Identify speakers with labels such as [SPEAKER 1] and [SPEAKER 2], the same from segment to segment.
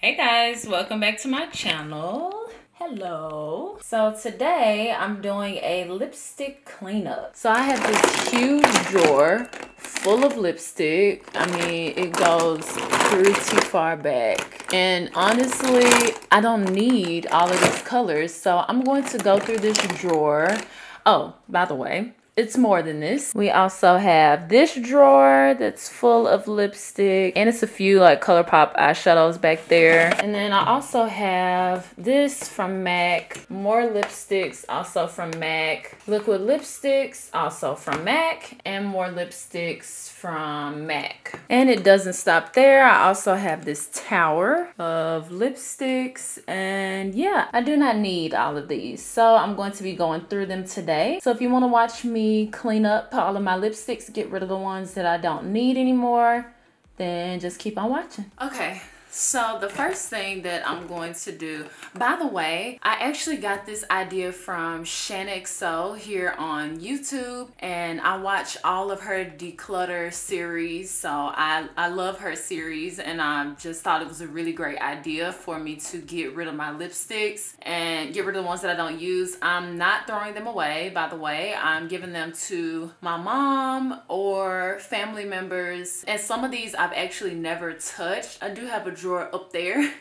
[SPEAKER 1] Hey guys, welcome back to my channel. Hello. So today I'm doing a lipstick cleanup. So I have this huge drawer full of lipstick. I mean, it goes pretty far back. And honestly, I don't need all of these colors. So I'm going to go through this drawer. Oh, by the way, it's more than this. We also have this drawer that's full of lipstick, and it's a few like ColourPop eyeshadows back there. And then I also have this from MAC, more lipsticks also from MAC, liquid lipsticks also from MAC, and more lipsticks from MAC. And it doesn't stop there. I also have this tower of lipsticks, and yeah, I do not need all of these. So I'm going to be going through them today. So if you want to watch me clean up all of my lipsticks, get rid of the ones that I don't need anymore, then just keep on watching. Okay. So the first thing that I'm going to do, by the way, I actually got this idea from Shanna XO here on YouTube, and I watch all of her declutter series. So I love her series, and I just thought it was a really great idea for me to get rid of my lipsticks and get rid of the ones that I don't use. I'm not throwing them away, by the way. I'm giving them to my mom or family members, and some of these I've actually never touched. I do have a drawer up there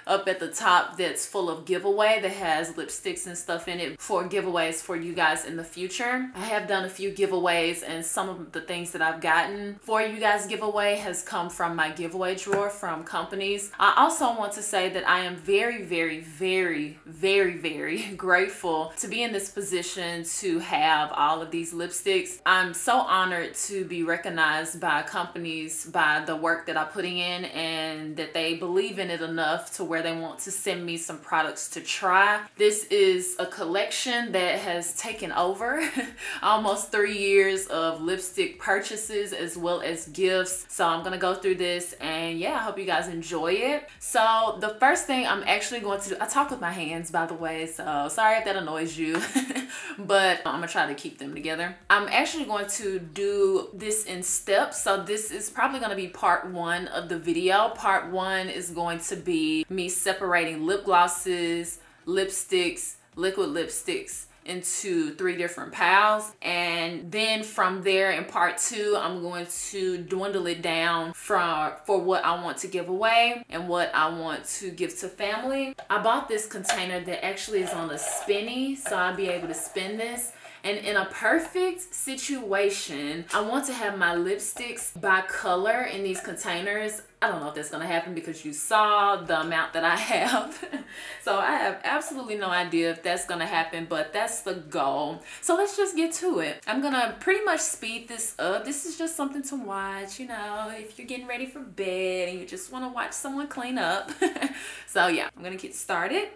[SPEAKER 1] up at the top that's full of giveaway that has lipsticks and stuff in it for giveaways for you guys in the future. I have done a few giveaways, and some of the things that I've gotten for you guys giveaway has come from my giveaway drawer from companies. I also want to say that I am very grateful to be in this position to have all of these lipsticks. I'm so honored to be recognized by companies by the work that I'm putting in, and that they believe in it enough to where they want to send me some products to try. This is a collection that has taken over almost 3 years of lipstick purchases as well as gifts. So I'm gonna go through this, and yeah, I hope you guys enjoy it. So the first thing I'm actually going to do, I talk with my hands, by the way, so sorry if that annoys you, but I'm gonna try to keep them together. I'm actually going to do this in steps. So this is probably gonna be part one of the video. Part one is going to be me separating lip glosses, lipsticks, liquid lipsticks into 3 different piles, and then from there in part 2 I'm going to dwindle it down for what I want to give away and what I want to give to family. I bought this container that actually is on a spinny, so I'll be able to spin this. And in a perfect situation, I want to have my lipsticks by color in these containers. I don't know if that's gonna happen because you saw the amount that I have. So I have absolutely no idea if that's gonna happen, but that's the goal. So let's just get to it. I'm gonna pretty much speed this up. This is just something to watch, you know, if you're getting ready for bed and you just wanna watch someone clean up. So yeah, I'm gonna get started.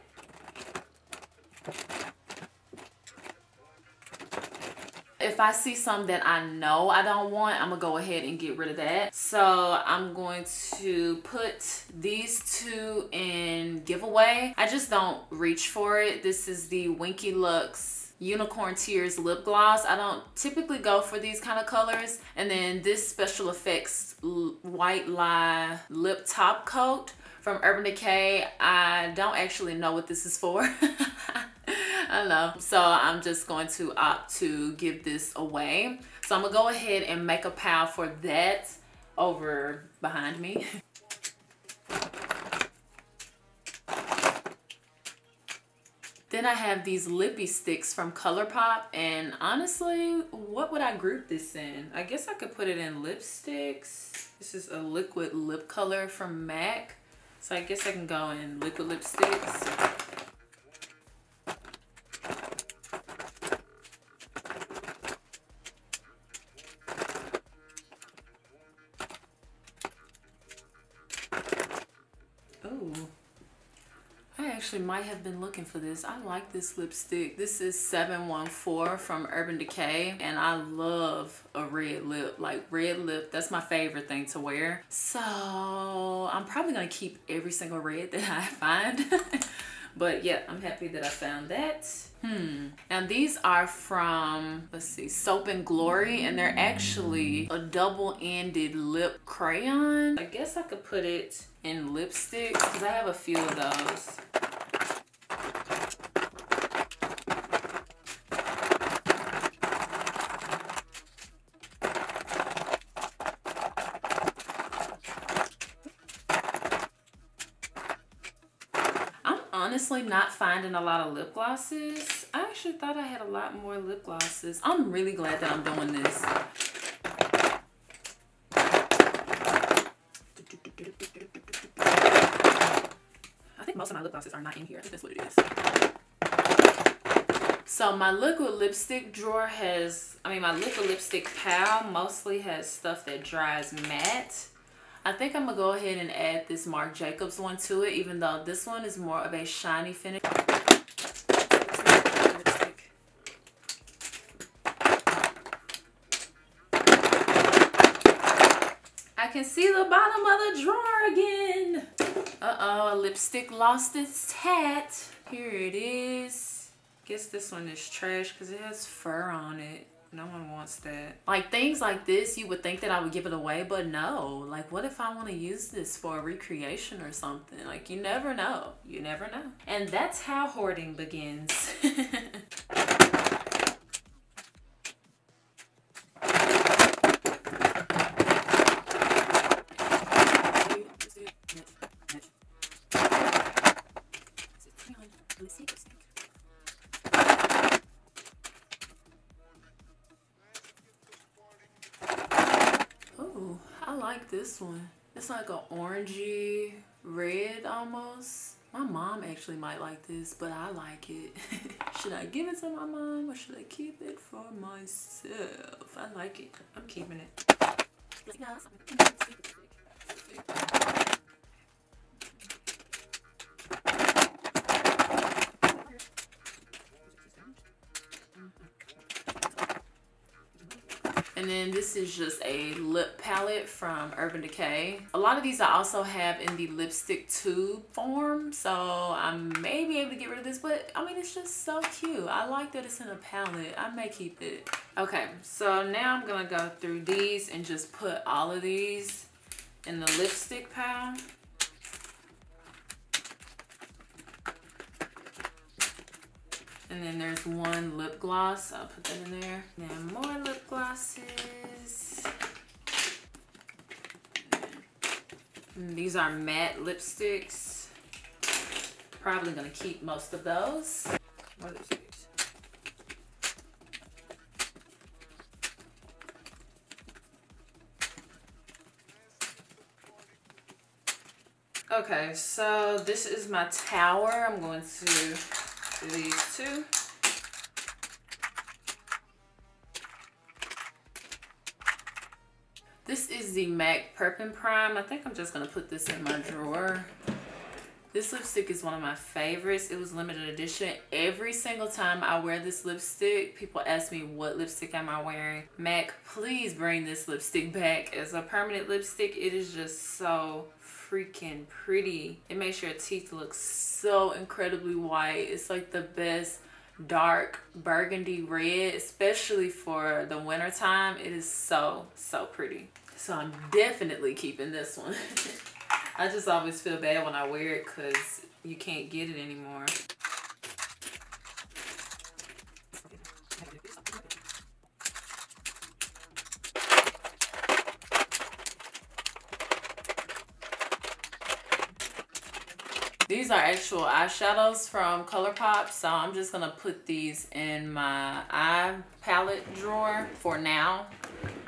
[SPEAKER 1] If I see some that I know I don't want, I'm gonna go ahead and get rid of that. So I'm going to put these 2 in giveaway. I just don't reach for it. This is the Winky Lux Unicorn Tears lip gloss. I don't typically go for these kind of colors. And then this Special Effects White Lie lip top coat from Urban Decay. I don't actually know what this is for. I know. So I'm just going to opt to give this away. So I'm gonna go ahead and make a pile for that over behind me. Then I have these lippy sticks from ColourPop, and honestly, what would I group this in? I guess I could put it in lipsticks. This is a liquid lip color from MAC, so I guess I can go in liquid lipsticks. Actually might have been looking for this. I like this lipstick. This is 714 from Urban Decay, and I love a red lip. Like red lip, that's my favorite thing to wear. So I'm probably gonna keep every single red that I find. But yeah, I'm happy that I found that. Now these are from, let's see, Soap and Glory, and they're actually a double-ended lip crayon. I guess I could put it in lipsticks because I have a few of those. Honestly not finding a lot of lip glosses. I actually thought I had a lot more lip glosses. I'm really glad that I'm doing this. I think most of my lip glosses are not in here. I think that's what it is. So my liquid lipstick drawer has, my liquid lipstick pile mostly has stuff that dries matte. I think I'm gonna go ahead and add this Marc Jacobs one to it, even though this one is more of a shiny finish. I can see the bottom of the drawer again. Uh-oh, a lipstick lost its tat. Here it is. Guess this one is trash because it has fur on it. No one wants that. Like things like this, you would think that I would give it away, but no. Like what if I want to use this for a recreation or something? Like you never know. You never know. And that's how hoarding begins. Oh, I like this one. It's like an orangey red almost. My mom actually might like this, but I like it. Should I give it to my mom or should I keep it for myself? I like it. I'm keeping it. And then this is just a lip palette from Urban Decay. A lot of these I also have in the lipstick tube form, so I may be able to get rid of this, but it's just so cute. I like that it's in a palette. I may keep it. Okay, so now I'm gonna go through these and just put all of these in the lipstick pile. And then there's one lip gloss. I'll put that in there. And then more lip glosses. And these are matte lipsticks. Probably gonna keep most of those. More lipsticks. Okay, so this is my tower. I'm going to do these two. This is the MAC Perp and Prime. I think I'm just gonna put this in my drawer. This lipstick is one of my favorites. It was limited edition. Every single time I wear this lipstick, people ask me what lipstick am I wearing. MAC, please bring this lipstick back as a permanent lipstick. It is just so freaking pretty. It makes your teeth look so incredibly white. It's like the best dark burgundy red, especially for the winter time. It is so pretty. So I'm definitely keeping this one. I just always feel bad when I wear it because you can't get it anymore. These are actual eyeshadows from ColourPop, so I'm just gonna put these in my eye palette drawer for now.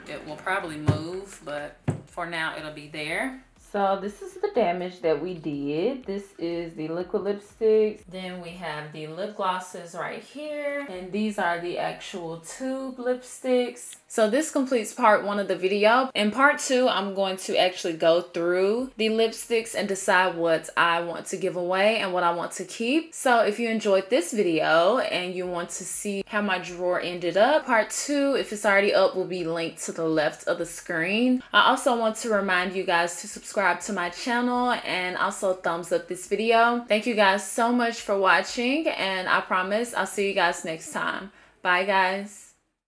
[SPEAKER 1] It will probably move, but for now it'll be there. So this is the damage that we did. This is the liquid lipsticks. Then we have the lip glosses right here. And these are the actual tube lipsticks. So this completes part 1 of the video. In part 2, I'm going to actually go through the lipsticks and decide what I want to give away and what I want to keep. So if you enjoyed this video and you want to see how my drawer ended up, part 2, if it's already up, will be linked to the left of the screen. I also want to remind you guys to subscribe to my channel and also thumbs up this video. Thank you guys so much for watching, and I promise I'll see you guys next time. Bye guys.